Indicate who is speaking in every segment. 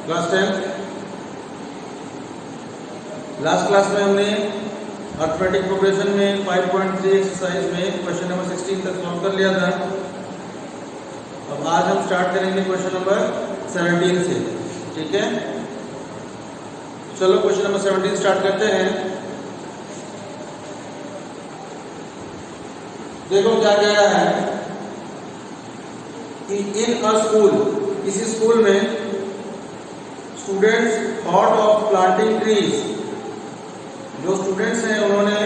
Speaker 1: Class 10। Last class में हमने arithmetic progression में 5.3 एक्सरसाइज में क्वेश्चन नंबर 16 तक सॉल्व कर लिया था। अब आज हम स्टार्ट करेंगे क्वेश्चन नंबर 17 से। ठीक है, चलो क्वेश्चन नंबर 17 स्टार्ट करते हैं। देखो क्या कह रहा है कि इन अ स्कूल, किसी स्कूल में students thought of planting trees, जो स्टूडेंट्स हैं उन्होंने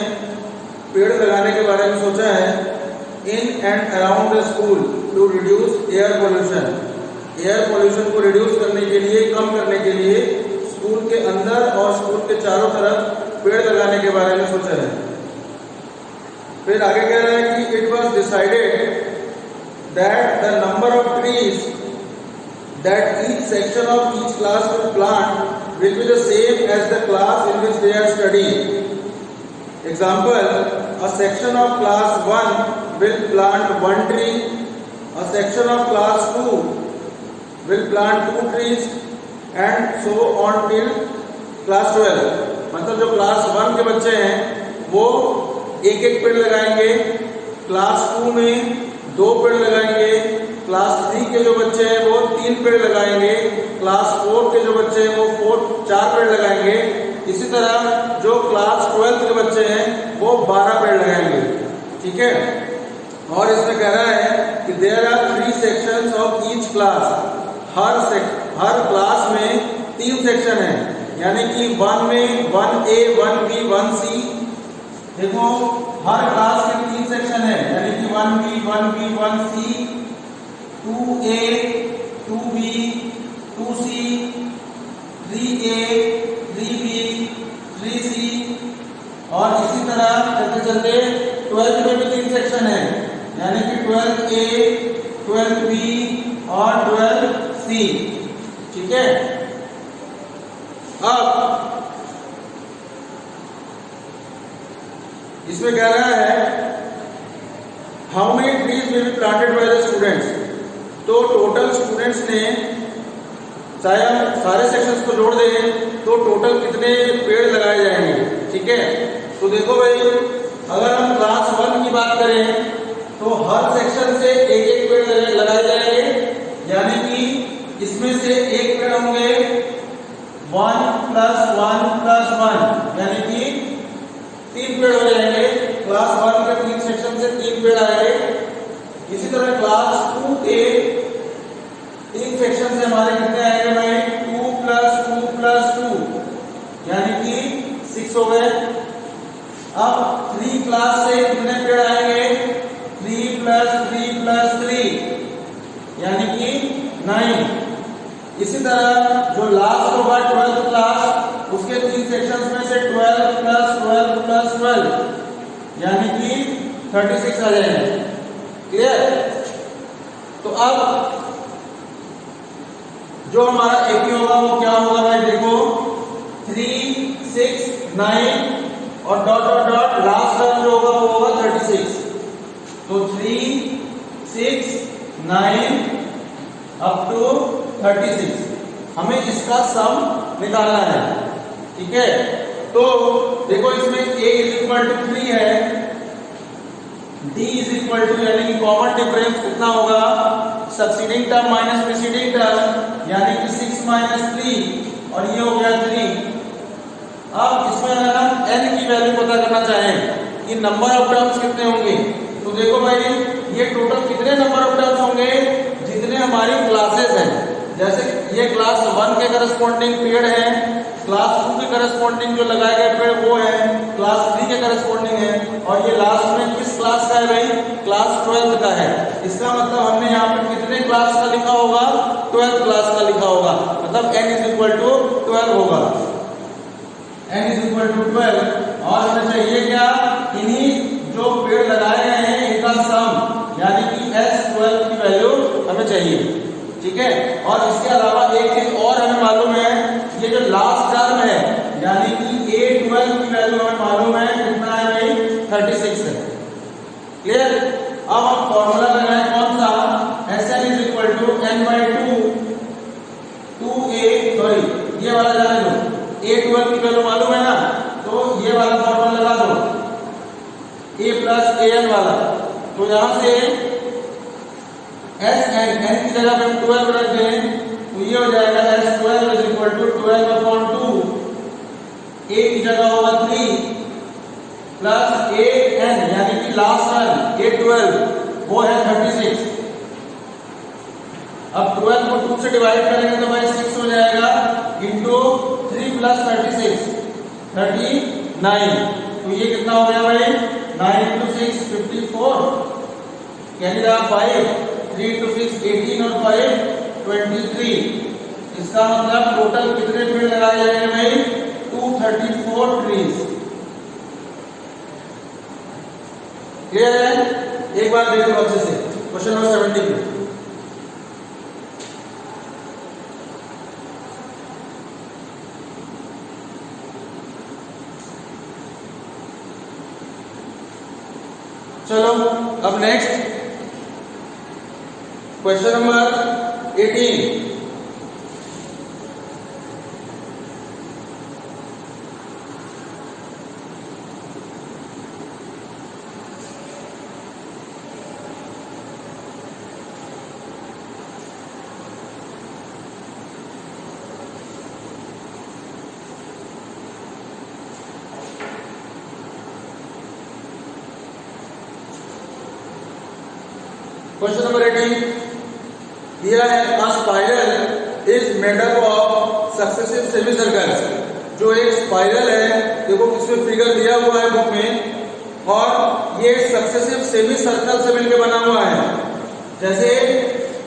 Speaker 1: पेड़ लगाने के बारे में सोचा है। In and around the school to reduce air pollution, air pollution को रिड्यूस करने के लिए, कम करने के लिए स्कूल के अंदर और स्कूल के चारों तरफ पेड़ लगाने के बारे में सोचा है। फिर आगे कह रहा है कि it was decided that the number of trees that each section of each class will plant will be the same as the class in which they are studying. Example, a section of class 1 will plant 1 tree, a section of class 2 will plant 2 trees and so on till class 12. मतलब जो class 1 के बच्चे हैं वो एक एक पेड़ लगाएंगे, क्लास 2 में 2 पेड़ लगाएंगे, क्लास 3 के जो बच्चे हैं वो 3 पेड़ लगाएंगे, क्लास 4 के जो बच्चे हैं वो 4 पेड़ लगाएंगे। इसी तरह जो क्लास 12 के बच्चे हैं वो 12 पेड़ लगाएंगे। ठीक है, और इसमें कह रहा है कि there are 3 sections of each class, हर क्लास में 3 सेक्शन है, यानी कि 1 में 1A 1B 1C। देखो हर क्लास के 3 सेक्शन है, यानी कि 1B 1B 1C, 2A 2B 2C, 3A 3B 3C, और इसी तरह चलते चलते 12 में भी 3 सेक्शन है, यानी कि 12A 12B और 12C। ठीक है, अब इसमें कह रहा है how many trees will be planted by the students. तो टोटल स्टूडेंट्स ने, चाहे हम सारे सेक्शंस को जोड़ दें तो टोटल कितने पेड़ लगाए जाएंगे। ठीक है, तो देखो भाई, अगर हम क्लास 1 की बात करें तो हर सेक्शन से एक एक पेड़ लगाए जाएंगे, यानी कि इसमें से एक पेड़ होंगे 1 + 1 + 1, यानी कि 3 पेड़ हो जाएंगे। क्लास 1 के 3 सेक्शन से 3 पेड़ आएंगे। इसी तरह क्लास 2 के 3 सेक्शन से हमारे कितने आएंगे भाई, 2 + 2 + 2, यानी कि 6 हो गए। अब 3 क्लास से कितने पेड़ आएंगे, 3 + 3 + 3, यानी कि 9। इसी तरह जो लास्ट होगा 12th क्लास, उसके 3 सेक्शंस में से 12 + 12 + 12, यानी कि 36 आ जाएंगे। क्लियर? तो अब जो हमारा एपी होगा वो क्या होगा भाई, देखो 3 6 9 और dot dot dot, last term जो होगा वो होगा 36। तो 3 6 9 अप टू 36, हमें इसका सम निकालना है। ठीक है, तो देखो इसमें A = 3 है, D = यानी कि कॉमन डिफरेंस कितना होगा, succeeding term minus preceding term, यानी कि 6 - 3, और ये हो गया 3। अब इसमें अगर हम n की वैल्यू पता करना चाहें कि नंबर ऑफ टर्म्स कितने होंगे, तो देखो भाई ये टोटल कितने नंबर ऑफ टर्म्स होंगे, जितने हमारी क्लासेस हैं। जैसे ये क्लास 1 के करस्पॉन्डिंग पेड़ है, क्लास 2 के करस्पॉन्डिंग जो लगाए गए पेड़ वो है, क्लास 3 के करस्पॉन्डिंग है, और ये लास्ट में किस क्लास का है भाई, क्लास 12th का है। इसका मतलब हमने यहाँ पे कितने क्लास का लिखा होगा, 12th क्लास का लिखा होगा, मतलब n = 12 होगा, n = 12। और हमें चाहिए क्या, इन्हीं जो पेड़ लगाए गए हैं इनका सम, यानी कि S12 की वैल्यू हमें चाहिए। ठीक है, और इसके अलावा एक चीज और हमें मालूम है, ये जो लास्ट टर्म है यानी कि A12 की वैल्यू हमें मालूम है कितना है भाई, 36 है। क्लियर? अब हम फॉर्मूला लगाएं कौन सा, Sn = n/2 2a यहां से एस एन की जगह पे हम 12 रख दें तो ये हो जाएगा S12 is equal to 12/2, a की जगह होगा 3 प्लस an यानी कि लास्ट टर्म A12 वो है 36। अब 12 को 2 से डिवाइड करेंगे तो भाई 6 हो जाएगा इंटू 3 प्लस 36 39। तो ये कितना हो गया भाई 9 इंटू 6 54, कैरी रहा 5, 3 इंटू 6 18 और 5 23। इसका मतलब टोटल कितने पेड़ लगाए जाएंगे भाई 234 ट्रीज। क्लियर है? एक बार देख लो अच्छे से क्वेश्चन नंबर 17 में। चलो अब next question number 18। Question number 18 दिया है a spiral is made up of successive semicircles। जो एक स्पाइरल है देखो इसमें फिगर दिया हुआ है बुक में और ये सक्सेसिव सेमी सर्कल से मिलकर बना हुआ है। जैसे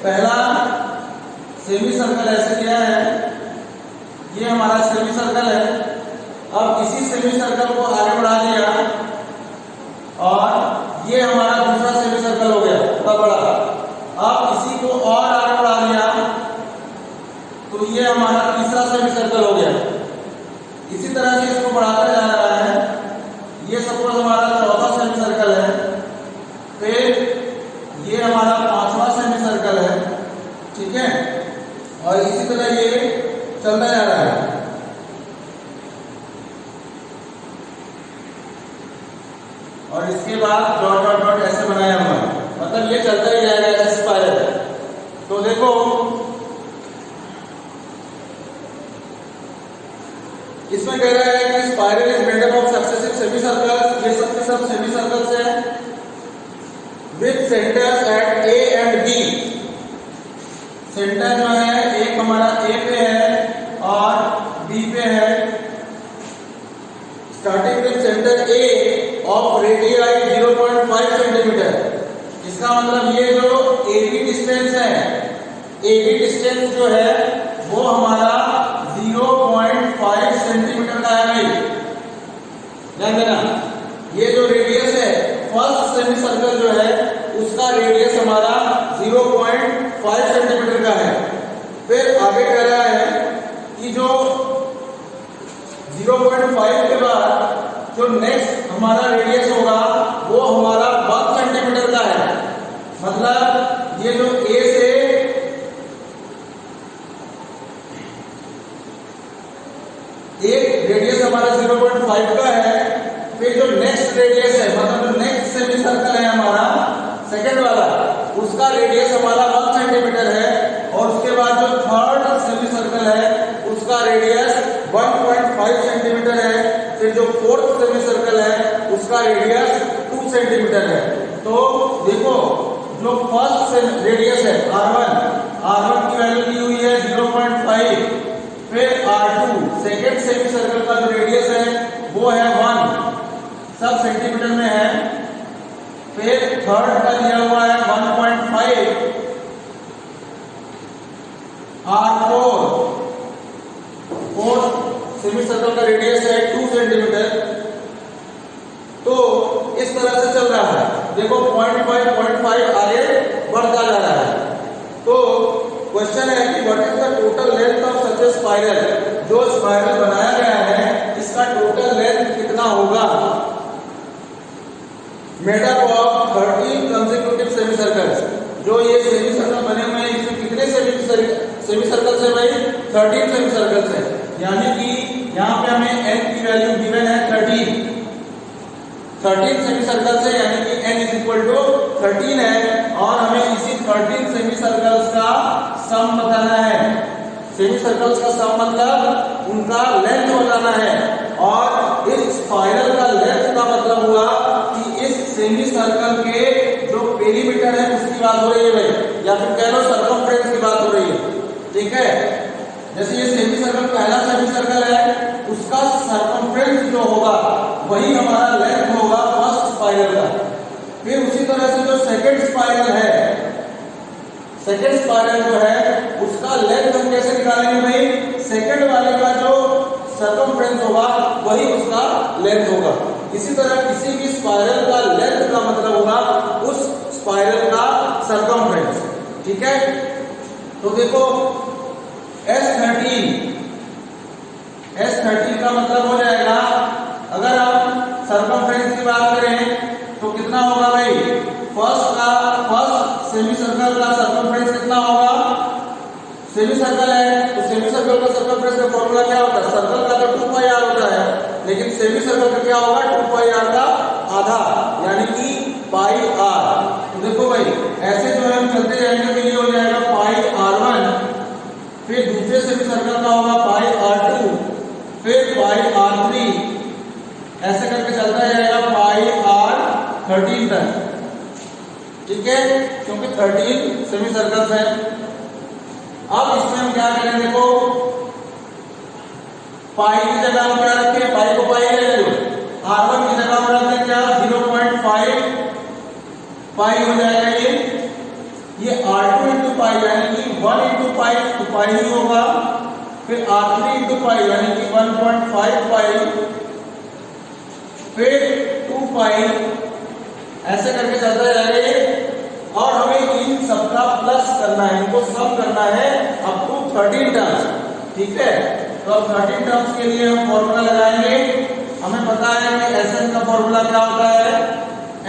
Speaker 1: पहला सेमी सर्कल ऐसे किया है, ये हमारा सेमी सर्कल है। अब इसी सेमी सर्कल को आगे बढ़ा दिया और ये हमारा दूसरा सेमी सर्कल हो गया थोड़ा बड़ा। अब इसी को और आगे बढ़ा दिया तो ये हमारा तीसरा सेमी सर्कल हो गया। इसी तरह से इसको बढ़ाकर जा रहा है। ये सपोज हमारा चौथा सेमी सर्कल है, फिर ये हमारा पांचवा सेमी सर्कल है, ठीक है। और इसी तरह ये चलता जा रहा है। और इसके बाद डॉट डॉट डॉट ऐसे बनाया हुआ है, मतलब ये चलता ही जाएगा ऐसे स्पाइरल। तो देखो इसमें कह रहा है कि spiral is made up of successive semi circles. ये सबके सब सेमी सर्कल्स हैं with centres at A and B. Centre जो है एक हमारा ए पे है और बी पे है। Starting with centre A of radii 0.5 centimetre. इसका मतलब ये जो AB डिस्टेंस है, AB डिस्टेंस जो है वो हमारा 0.5 सेंटीमीटर का है भाई, ध्यान देना। ये जो रेडियस है फर्स्ट सेमी सर्कल जो है उसका रेडियस हमारा 0.5 सेंटीमीटर का है। फिर आगे कह रहा है कि जो 0.5 के बाद जो नेक्स्ट हमारा रेडियस होगा वो हमारा 1 सेंटीमीटर का है। मतलब ये जो A से एक रेडियस हमारा 0.5 का है, फिर जो नेक्स्ट रेडियस है मतलब जो नेक्स्ट सेमी सर्कल है हमारा सेकंड वाला उसका रेडियस हमारा 1 सेंटीमीटर है। और उसके बाद जो थर्ड सेमी सर्कल है उसका रेडियस 1.5 सेंटीमीटर है। फिर जो फोर्थ सेमी सर्कल है उसका रेडियस 2 सेंटीमीटर है। तो देखो जो फर्स्ट रेडियस है R1 की वैल्यू दी हुई है 0.5। फिर R2 सेकेंड सेमी सर्कल का जो रेडियस है वो है 1, सब सेंटीमीटर में है। फिर थर्ड का दिया हुआ है 1.5। R4 फोर्थ सेमी सर्कल का रेडियस है 2 सेंटीमीटर। तो इस तरह से चल रहा है। देखो 0.5 आगे बढ़ता जा रहा है। तो क्वेश्चन है कि what is the total length of such A spiral. जो स्पाइरल बनाया गया है इसका टोटल लेंथ कितना होगा। Made up of 13 consecutive semi circles. जो ये सेमी सर्कल बने हुए हैं इसमें कितने सेमी सर्कल्स है भाई 13 सेमी सर्कल्स है। यानी कि यहाँ पे हमें n की वैल्यू गिवन है 13 13 सेमी सर्कल से, यानी कि n इज इक्वल टू 13 है, और हमें इसी 13 सेमी सर्कल्स का सम बताना है। सेमी सर्कल्स का सम मतलब उनका लेंथ बताना है, और इस स्पाइरल का लेंथ का मतलब हुआ कि इस सेमी सर्कल के जो पेरीमीटर है उसकी बात हो रही है भाई, या फिर कह लो सर्कमफ्रेंस की बात हो रही है। ठीक है, जैसे ये सेमी सर्कल पहला सेमी सर्कल है, उसका सर्कमफ्रेंस जो होगा वही हमारा लेंथ होगा फर्स्ट स्पाइरल का। फिर उसी तरह से जो सेकंड स्पाइरल है, सेकंड स्पाइरल जो है उसका लेंथ हम कैसे निकालेंगे भाई, सेकंड वाले का जो सर्कमफ्रेंस होगा वही उसका लेंथ होगा। इसी तरह किसी भी स्पाइरल का लेंथ का मतलब होगा उस स्पाइरल का सर्कमफ्रेंस। ठीक है, तो देखो S13 का मतलब हो जाएगा, अगर हम सर्कमफ्रेंस की बात करें तो कितना होगा भाई, फर्स्ट सेमी सर्कल का सर्कमफ्रेंस कितना होगा, सेमी सर्कल है तो सेमी सर्कल का सर्कमफ्रेंस का फॉर्मूला क्या होता है, सर्कल का तो 2 पाई r होता है, लेकिन सेमी सर्कल का क्या होगा, 2 पाई r का आधा, यानी कि पाई r। तो देखो भाई ऐसे जो है हम चलते जाएंगे तो ये हो जाएगा पाई r1, फिर दूसरे सेमी सर्कल का होगा पाई r2, फिर पाई r3, ऐसे करके चलता जाएगा पाई r13 तक। ठीक है, क्योंकि 13 सेमी सर्कल्स हैं। अब इसमें हम क्या करें, देखो पाई की जगह हम क्या रखें, पाई को पाई ले लो, r1 की जगह हम रखते हैं क्या 0.5 पाई हो जाएगा ये r2 इंटू पाई यानी कि 1 इंटू पाई तो पाई ही होगा, फिर r3 इंटू पाई यानी कि 1.5 पाई, फिर 2 पाई, ऐसे करके चलता जाएगा ये। और हमें इन सबका प्लस करना है, इनको सम करना है अप टू 13 टर्म्स। ठीक है, तो अब 13 टर्म्स के लिए हम फॉर्मूला लगाएंगे। हमें पता है कि Sn का फॉर्मूला क्या होता है,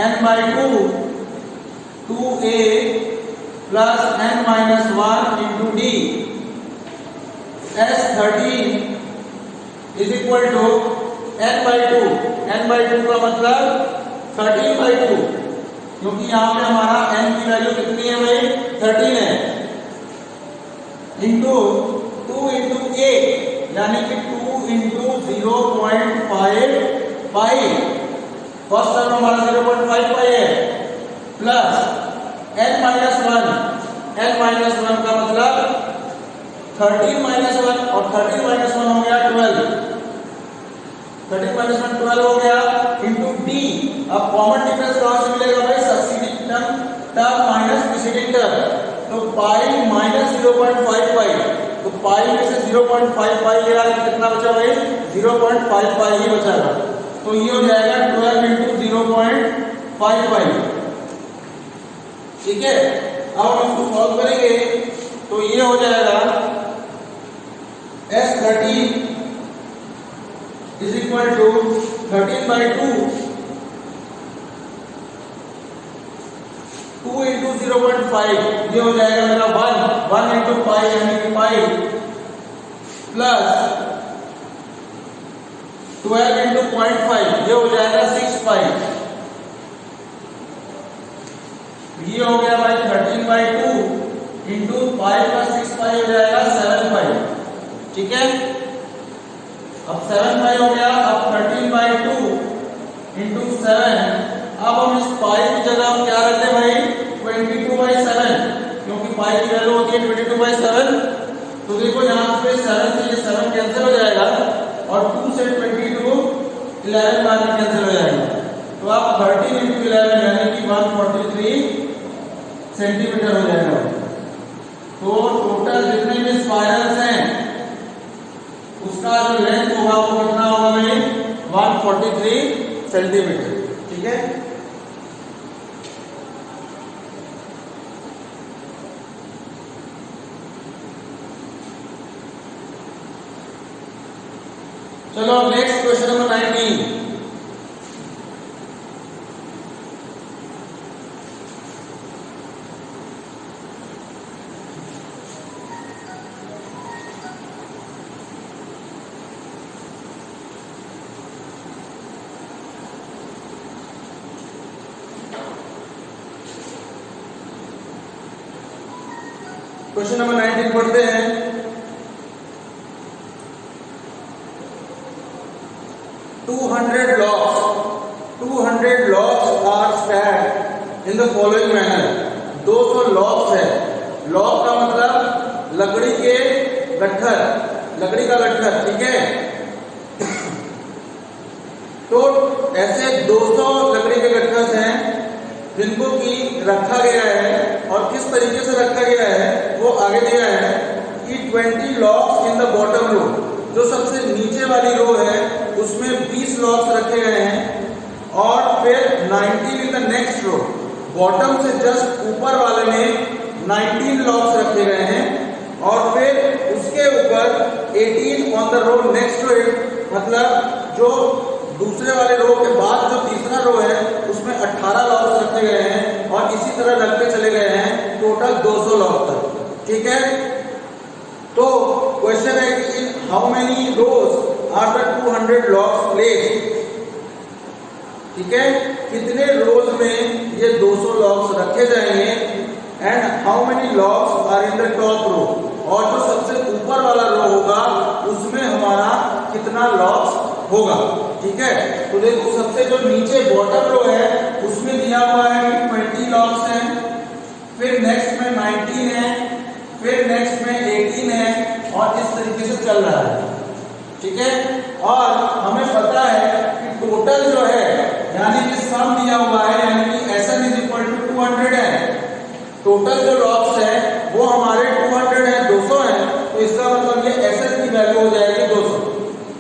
Speaker 1: n/2 2a plus n-1 into d। S13 is equal to n/2, n/2 का मतलब 13/2, क्योंकि यहाँ पे हमारा n की वैल्यू कितनी है भाई, 13 है, इंटू 2 इंटू a यानी कि 2 इंटू 0.5 पाई, फर्स्ट टर्म हमारा 0.5 पाई है, प्लस n-1, n-1 का मतलब 13-1 और 13-1 हो गया 12, 13-1 12 हो गया, इंटू d। अब कॉमन डिफरेंस कहां से मिलेगा भाई, succeeding term minus preceding term, तो पाई माइनस 0.5 पाई, तो पाई में से 0.5 पाई गया, कितना बचा भाई 0.5 पाई ही बचागा, तो ये हो जाएगा 12 इंटू 0.5 पाई। ठीक है, अब हम इसको सॉल्व करेंगे तो ये हो जाएगा S13 is equal to 13/2 2 into 0.5, ये हो जाएगा मेरा 1 इंटू पाई यानी कि पाई, प्लस 12 इंटू 0.5 ये हो जाएगा 6 पाई, ये हो गया भाई 13/2 इंटू पाई प्लस 6 पाई हो जाएगा 7 पाई। ठीक है, अब 7 पाई हो गया, अब 13/2 इंटू 7, अब हम इस पाई की जगह हम क्या रखते हैं भाई 22/7, क्योंकि पाई की वैल्यू होती है 22/7, तो देखो यहाँ पे 7 से ये 7 कैंसिल हो जाएगा और 2 से 22 11 बाद में कैंसिल हो जाएगा, तो आप 13 इंटू 11 यानी कि 143 सेंटीमीटर हो जाएगा। तो टोटल जितने भी स्पाइरल्स हैं उसका जो लेंथ होगा वो कितना होगा भाई 143 सेंटीमीटर। ठीक है, चलो अब next question number 19। Question number 19 पढ़ते हैं। Two hundred logs are stacked in the following manner. 200 logs है। लॉक का मतलब लकड़ी के गट्ठर, लकड़ी का गट्ठर, ठीक है। तो ऐसे 200 लकड़ी के गट्ठर हैं जिनको की रखा गया है, और किस तरीके से रखा गया है वो आगे दिया है कि 20 logs in the bottom row. जो सबसे नीचे वाली रो है उसमें 20 लॉक्स रखे गए हैं, और फिर 19 in the next row. Bottom से जस्ट ऊपर वाले में 19 लॉक्स रखे गए हैं, और फिर उसके ऊपर 18 on the row next to it, मतलब जो दूसरे वाले रो के बाद जो तीसरा रो है उसमें 18 लॉक्स रखे गए हैं, और इसी तरह रखते चले गए हैं टोटल 200 लॉक तक, ठीक है। तो क्वेश्चन है कि in how many rows are the 200 logs placed, ठीक है। कितने रोज में ये 200 लॉक्स रखे जाएंगे, and how many logs are in the top row, और जो सबसे ऊपर वाला रो होगा उसमें हमारा कितना लॉक्स होगा, ठीक है। तो देखो सबसे जो नीचे बॉटम रो है उसमें दिया हुआ है कि 20 लॉक्स हैं, फिर नेक्स्ट में 19 है, फिर नेक्स्ट में 18 है, और इस तरीके से चल रहा है, ठीक है। और हमें पता है कि टोटल जो है यानी कि सम दिया हुआ है, यानी कि Sn इज इक्वल टू 200 है। टोटल जो लॉक्स है वो हमारे 200 है, 200 है, तो इसका मतलब ये Sn की वैल्यू हो जाएगी 200,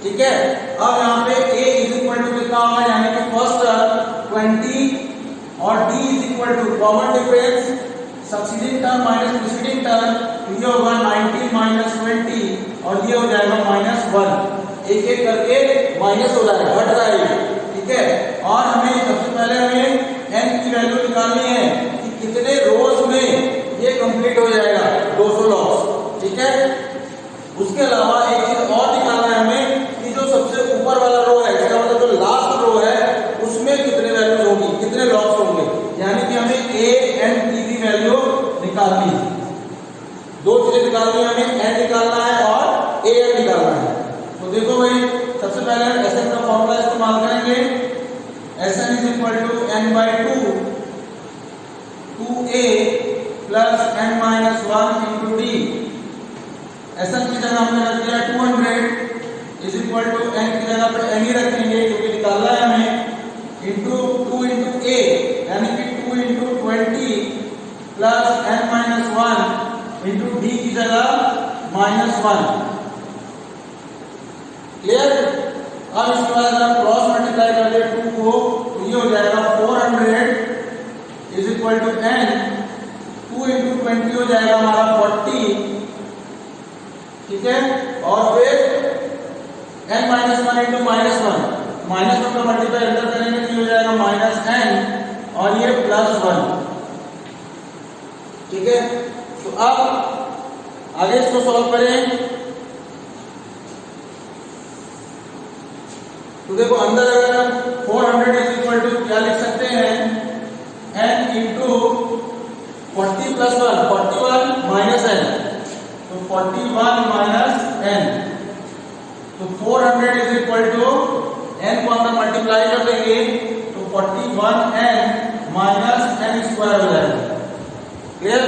Speaker 1: ठीक है। अब यहाँ पे a इज इक्वल टू कितना होगा, यानी कि फर्स्ट टर्म 20 और d is equal to common difference succeeding term minus preceding term, तो ये होगा 19 माइनस 20 और ये हो जाएगा -1। एक एक करके माइनस हो रहा है, घट रहा है, ठीक है। और हमें सबसे पहले हमें n की वैल्यू निकालनी है कि कितने रोज में ये कंप्लीट हो जाएगा 200 लॉक्स, ठीक है। उसके अलावा एक चीज और निकालना है हमें कि जो सबसे ऊपर वाला रो है, इसका मतलब जो लास्ट रो है उसमें कितने वैल्यूज होंगी, कितने लॉक्स होंगे, यानी कि हमें a एंड t की वैल्यू निकालनी है। दो चीजें निकालनी है, हमें n निकालना है और a n निकालना है। तो देखो भाई, सबसे पहले हम Sn का फॉर्मूला इस्तेमाल करेंगे। Sn is equal to n/2 2a plus n-1 into d। Sn की जगह हमने रख दिया 200 इज इक्वल टू n की जगह पर n ही रखेंगे क्योंकि निकालना है हमें, इंटू 2 इंटू a यानी कि 2 into 20 plus n-1 into d की जगह -1। क्लियर। अब इसके बाद हम क्रॉस मल्टीप्लाई कर ले 2 को, तो ये हो जाएगा 400 is equal to n, 2 into 20 हो जाएगा हमारा 40, ठीक है। और फिर n-1 इंटू -1 का मल्टीप्लाई अंदर करेंगे तो ये हो जाएगा -n और ये +1, ठीक है। तो अब आगे इसको सॉल्व करें। तो देखो अंदर अगर 400 इज इक्वल टू क्या लिख सकते हैं, n into 40 plus 1, 41 minus n, तो 41 माइनस n, तो 400 इज इक्वल टू n को अंदर मल्टीप्लाई कर देंगे तो 41n माइनस n स्क्वायर हो जाएगा। क्लियर।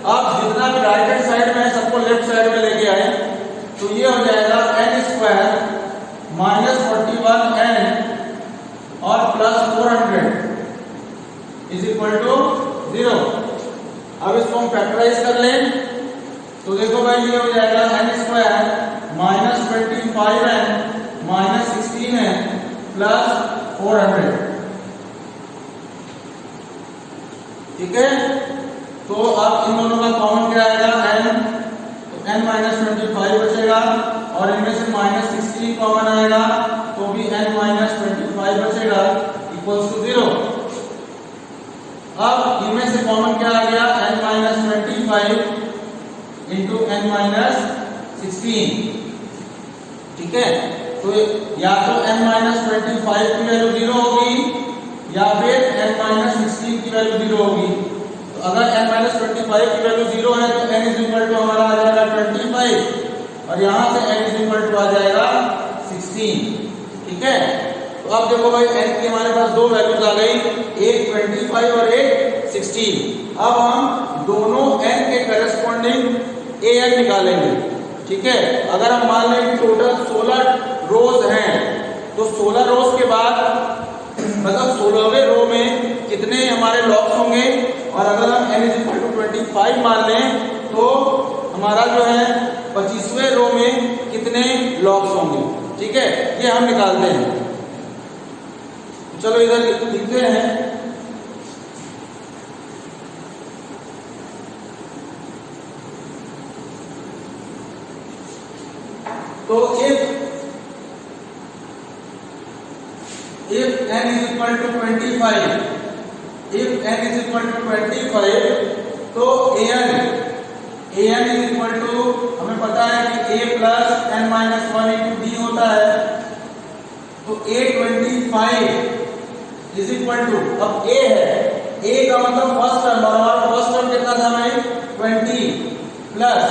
Speaker 1: अब जितना भी राइट हैंड साइड में है सबको लेफ्ट साइड में लेके आए, तो ये हो जाएगा n स्क्वायर माइनस 41n और प्लस 400 इज इक्वल टू 0। अब इसको हम फैक्टराइज कर लें तो देखो भाई ये हो जाएगा n square minus 25n minus 16n plus 400, ठीक है। तो अब इन दोनों का कॉमन क्या आएगा n, तो n माइनस 25 बचेगा और इनमें से माइनस 16 कॉमन आएगा तो भी n माइनस 25 बचेगा इक्वल्स टू 0। अब इनमें से कॉमन क्या आ गया, n minus 25 into n minus 16, ठीक है। तो या तो n माइनस 25 की वैल्यू 0 होगी या फिर n माइनस 16 की वैल्यू 0 होगी। तो अगर n माइनस 25 की वैल्यू 0 है तो n इज इक्वल टू हमारा आ जाएगा 25 और यहाँ से n इज इक्वल टू आ जाएगा 16। ठीक है, तो अब देखो भाई n की हमारे पास दो वैल्यूज आ गई, एक 25 और एक 16। अब हम दोनों n के करस्पॉन्डिंग an निकालेंगे। ठीक है, अगर हम मान लें कि टोटल 16 रोज हैं तो 16 रोज के बाद मतलब 16वें रो में कितने हमारे लॉक्स होंगे, और अगर हम n इज इक्वल टू 25 मान लें तो हमारा जो है 25वें रो में कितने लॉक्स होंगे। ठीक है, ये हम निकालते हैं। चलो इधर लिखते हैं। तो if n is equal to 25, if n is equal to 25 तो an is equal to हमें पता है कि a plus n minus 1 into d होता है, तो a25 is equal to, अब a है, a का मतलब फर्स्ट टर्म, और हमारा फर्स्ट टर्म कितना था भाई 20 प्लस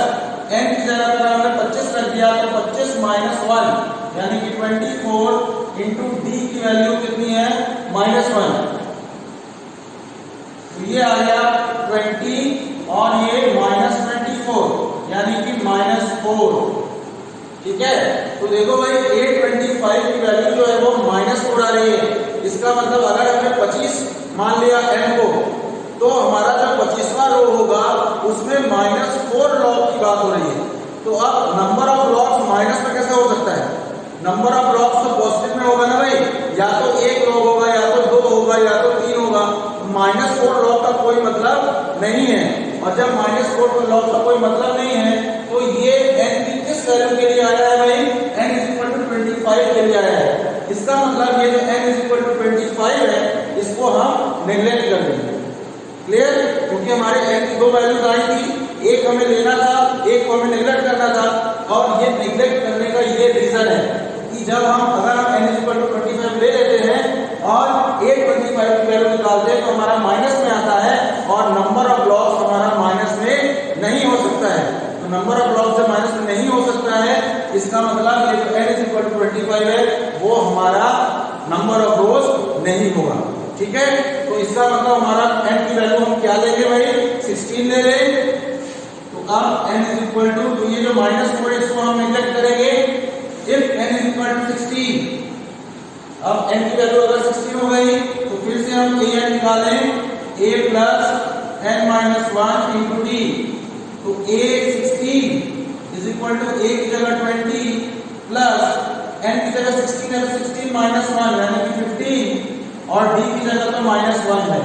Speaker 1: n की जगह पर हमने 25 रख दिया तो 25 माइनस 1 यानी कि 24 इंटू d की वैल्यू कितनी है -1, तो ये आ गया 20 और ये -24 यानी कि -4। ठीक है, तो देखो भाई a25 की वैल्यू जो है वो -4 आ रही है। इसका मतलब अगर हमने 25 मान लिया n को तो हमारा जो 25वां रो होगा उसमें -4 लॉग की बात हो रही है। तो अब नंबर ऑफ लॉग्स माइनस में कैसे हो सकता है, नंबर ऑफ लॉग्स तो पॉजिटिव में होगा ना भाई, या तो एक लॉग होगा या तो दो होगा या तो तीन होगा। -4 लॉग का कोई मतलब नहीं है, और जब -4 लॉग का कोई मतलब नहीं है तो ये n की किस वैल्यू के लिए आया है भाई, n इज इक्वल टू 25 के लिए आया है। इसका मतलब ये जो n इज इक्वल टू 25 है इसको हम नेग्लेक्ट कर देंगे। क्लियर, क्योंकि हमारे n की दो वैल्यूज आई थी, एक हमें लेना था, एक को हमें नेग्लेक्ट करना था, और ये नेग्लेक्ट करने का ये रीजन है कि जब हम अगर हम n इज इक्वल टू 25 ले लेते हैं और a25 की वैल्यू निकालते हैं तो हमारा माइनस में आता है, और नंबर ऑफ लॉग्स हमारा माइनस में नहीं हो सकता है। तो नंबर ऑफ लॉग्स जब माइनस में नहीं हो सकता है, इसका मतलब ये जो n इज इक्वल टू 25 है वो हमारा नंबर ऑफ रोज नहीं होगा। ठीक है, तो इसका मतलब हमारा n की वैल्यू हम क्या लेंगे भाई, 16 ले लें। तो अब n इज इक्वल टू, तो ये जो -4 है इसको हम नेग्लेक्ट करेंगे। If n is equal to 16, अब n की वैल्यू अगर 16 हो गई तो फिर से हम an निकालें, a plus n minus 1 into d, तो a 16 is equal to a की जगह 20 प्लस n की जगह 16 है तो 16 माइनस 1 यानी कि 15, और d की जगह तो -1 है,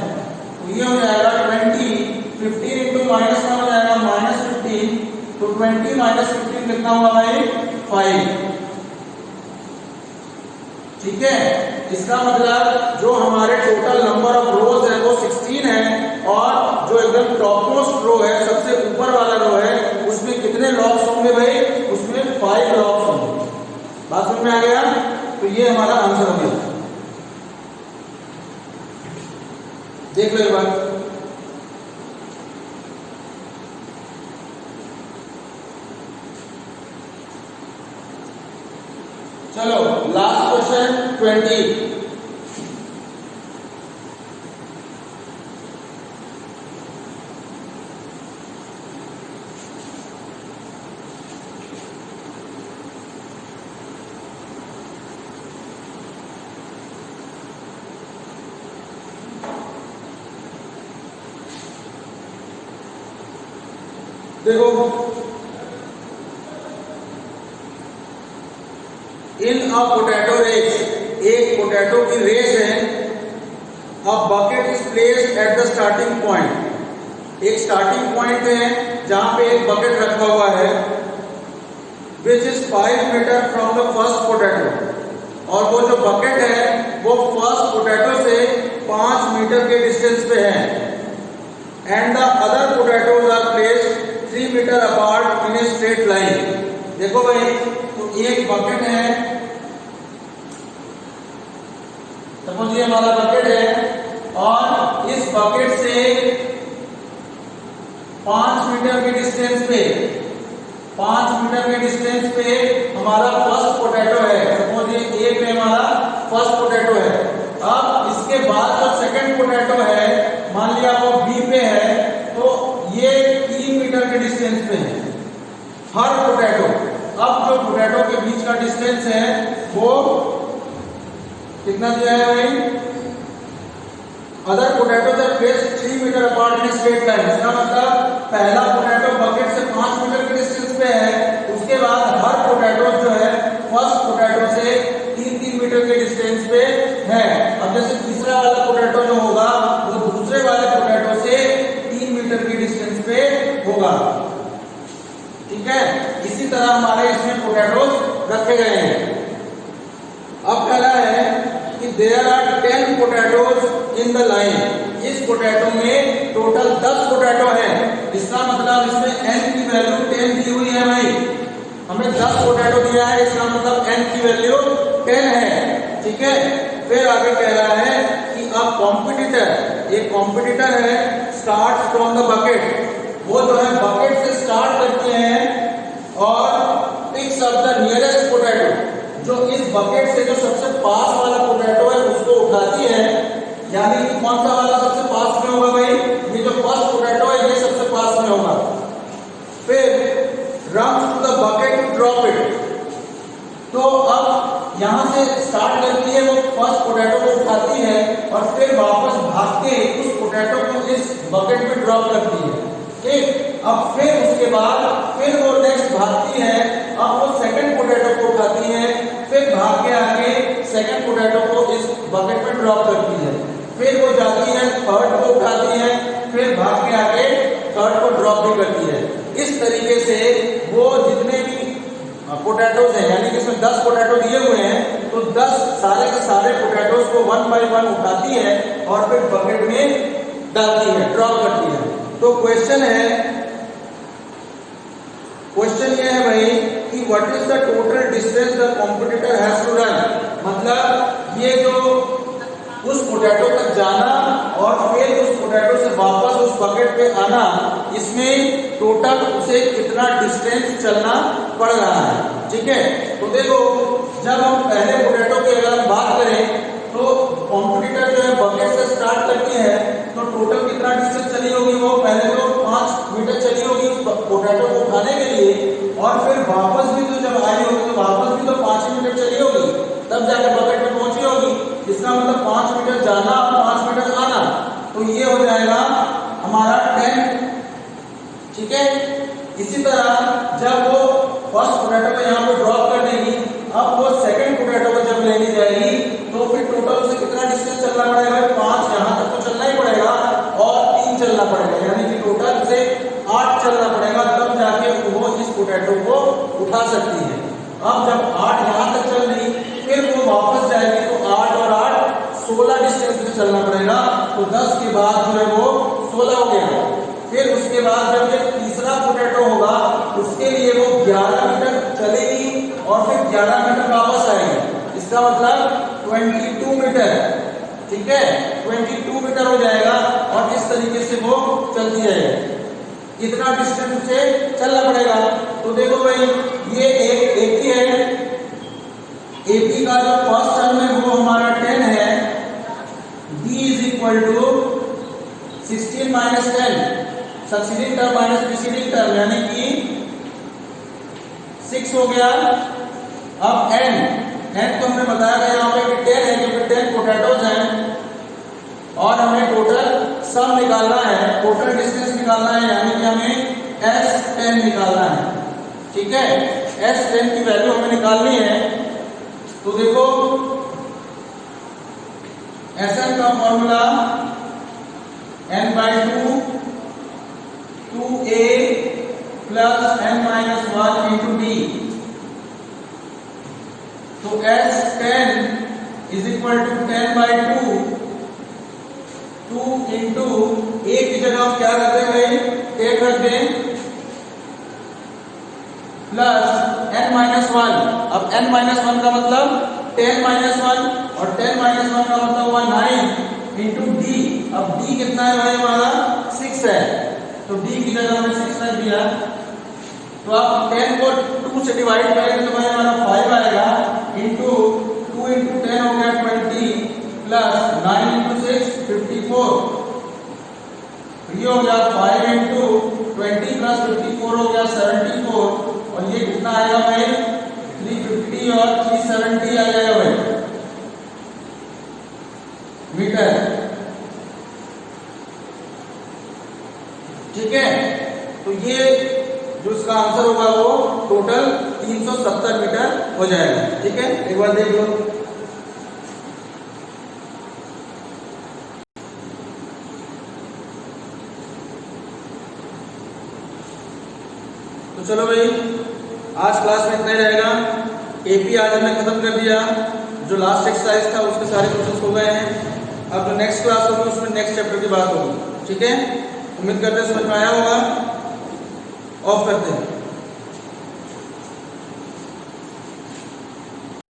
Speaker 1: तो ये हो जाएगा 20, 15 इंटू -1 हो जाएगा -15, तो 20 माइनस 15 कितना हुआ भाई 5। ठीक है, इसका मतलब जो हमारे टोटल नंबर ऑफ रोज है वो 16 है, और जो एकदम टॉपमोस्ट रो है, सबसे ऊपर वाला रो है, उसमें कितने लॉग्स होंगे भाई, उसमें 5 लॉग्स होंगे। बात समझ में आ गया, तो ये हमारा आंसर हो गया। देख लो एक बार, चलो लास्ट क्वेश्चन 20। देखो, इन अ पोटैटो रेस, एक पोटैटो की रेस है, a bucket is placed at the starting point, एक स्टार्टिंग पॉइंट है जहां पे एक बकेट रखा हुआ है, which is 5 metre from the first potato, और वो जो बकेट है वो फर्स्ट पोटैटो से 5 मीटर के डिस्टेंस पे है, and the other potatoes are placed 3 metre apart in a straight line. देखो भाई, तो एक बकेट है, सपोज ये हमारा बकेट है, और इस बकेट से 5 मीटर के डिस्टेंस पे हमारा फर्स्ट पोटैटो है, सपोज ये ए पे हमारा फर्स्ट पोटैटो है। अब इसके बाद जो सेकंड पोटैटो है मान लिया वो बी पे है, तो ये 3 मीटर के डिस्टेंस पे है हर पोटैटो। अब जो पोटैटो के बीच का डिस्टेंस है वो कितना दिया है भाई? Other potato are placed 3 metre apart in straight line. इसका मतलब पहला पोटैटो बकेट से 5 मीटर के डिस्टेंस पे है, उसके बाद हर पोटैटो जो है फर्स्ट पोटैटो से 3-3 मीटर के डिस्टेंस पे है। अब जैसे तीसरा वाला पोटैटो जो होगा वो दूसरे वाले पोटैटो से 3 मीटर के डिस्टेंस पे होगा। ठीक है, इसी तरह हमारे इसमें पोटैटोज रखे गए हैं। अब पहला है कि there are 10 potatoes in the line. इस पोटैटो में टोटल 10 पोटैटो है। इसका मतलब इसमें n की वैल्यू 10 दी हुई है भाई, हमें 10 पोटैटो दिया है, इसका मतलब n की वैल्यू 10 है। ठीक है, फिर आगे कह रहा है कि अब कॉम्पिटिटर, ये कॉम्पिटिटर है स्टार्ट फ्रॉम द बकेट, वो जो है बकेट से स्टार्ट करते हैं और picks up the nearest potato, जो इस बकेट से जो सबसे पास वाला पोटैटो है उसको उठाती है। यानी कि कौन सा वाला सबसे पास में होगा भाई? ये जो फर्स्ट पोटैटो है ये सबसे पास में होगा। फिर run to the bucket to drop it, तो अब यहां से स्टार्ट करती है, वो फर्स्ट पोटैटो को उठाती है और फिर वापस भाग के उस पोटैटो को इस बकेट में ड्रॉप करती है। ठीक, अब फिर उसके बाद फिर वो नेक्स्ट भागती है, अब वो सेकंड पोटैटो को उठाती है, फिर भाग के आके सेकंड पोटैटो को इस बकेट में ड्रॉप करती है, फिर वो जाती है थर्ड को उठाती है, फिर भाग के आके थर्ड को ड्रॉप भी करती है। इस तरीके से वो जितने भी पोटैटोज हैं, यानी कि इसमें 10 पोटैटो दिए हुए हैं, तो 10 सारे के सारे पोटैटोज को 1 बाय 1 उठाती है और फिर बकेट में डालती है, ड्रॉप करती है। तो क्वेश्चन ये है भाई कि what is the total distance the competitor has to run. मतलब ये जो उस पोटैटो तक जाना और फिर उस पोटैटो से वापस उस बकेट पे आना, इसमें टोटल उसे कितना डिस्टेंस चलना पड़ रहा है। ठीक है, तो देखो जब हम पहले पोटैटो की अगर हम बात करें तो कॉम्पिटिटर जो है बकेट से स्टार्ट करती है, तो टोटल कितना डिस्टेंस चली होगी? वो पहले तो 5 मीटर चली होगी उस पोटैटो को उठाने के लिए, और फिर वापस भी तो जब आई होगी तो वापस भी तो 5 मीटर चली होगी, तब जाकर बकेट में पहुंची होगी। इसका मतलब 5 मीटर जाना और 5 मीटर आना, तो ये हो जाएगा हमारा 10। ठीक है, इसी तरह जब वो फर्स्ट पोटैटो को यहाँ पे ड्रॉप कर देगी, अब वो सेकंड पोटैटो को जब लेने जाएगी तो फिर टोटल उसे कितना डिस्टेंस चलना पड़ेगा? 5 यहाँ तक तो चलना ही पड़ेगा और 3 चलना पड़ेगा, यानी कि टोटल उसे 8 चलना पड़ेगा, तब जाके वो इस पोटैटो को उठा सकती है। अब जब 8 यहाँ तक चल रही, फिर वो वापस जाएगी तो 8 और 8 16 डिस्टेंस से चलना पड़ेगा, तो 10 के बाद जो है वो 16 हो गया। फिर उसके बाद जब ये तीसरा पोटैटो होगा उसके लिए वो 11 मीटर चलेगी और फिर 11 मीटर वापस आएगी, इसका मतलब 22 मीटर। ठीक है, 22 मीटर हो जाएगा और इस तरीके से वो चलती जाएगी। कितना डिस्टेंस उसे चलना पड़ेगा? तो देखो भाई ये एक एपी है, एपी का जो फर्स्ट टर्म है वो हमारा 10 है, b is equal to 16 minus 10, succeeding term minus preceding term, यानी कि 6 हो गया। अब n तो हमने बताया था यहाँ पे कि 10 है, क्योंकि 10 पोटैटोज हैं और हमें टोटल सम निकालना है, टोटल डिस्टेंस निकालना है, यानी कि हमें S10 निकालना है। ठीक है, S10 की वैल्यू हमें निकालनी है। तो देखो Sn का formula n/2 2a plus n-1 into d। तो S10 is equal to 10/2, 2 into a की जगह हम क्या करते हैं भाई? 10 रख दें, प्लस n-1। अब n-1 का मतलब 10-1 और 10-1 का मतलब हुआ 9 इंटू d। अब d कितना है भाई? हमारा 6 है, तो d की जगह हमने 6 रख दिया। तो आप 10 को 2 से डिवाइड करेंगे तो भाई हमारा 5 आएगा इंटू 2 इंटू 10 हो गया 20 प्लस 9 इंटू 6 54। ये हो गया 5 इंटू 20 प्लस 54 हो गया 74। और ये कितना आएगा भाई 350 और 370 आ जाएगा भाई मीटर। ठीक है, तो ये जो इसका आंसर होगा वो टोटल 370 मीटर हो जाएगा। ठीक है, एक बार देख लो। तो चलो भाई आज क्लास में इतना ही रहेगा। एपी आज हमने खत्म कर दिया, जो लास्ट एक्सरसाइज था उसके सारे क्वेश्चंस हो गए हैं। अब जो नेक्स्ट क्लास होगी उसमें नेक्स्ट चैप्टर की बात होगी। ठीक है, उम्मीद करते हैं समझ में आया होगा। ऑफ करते हैं।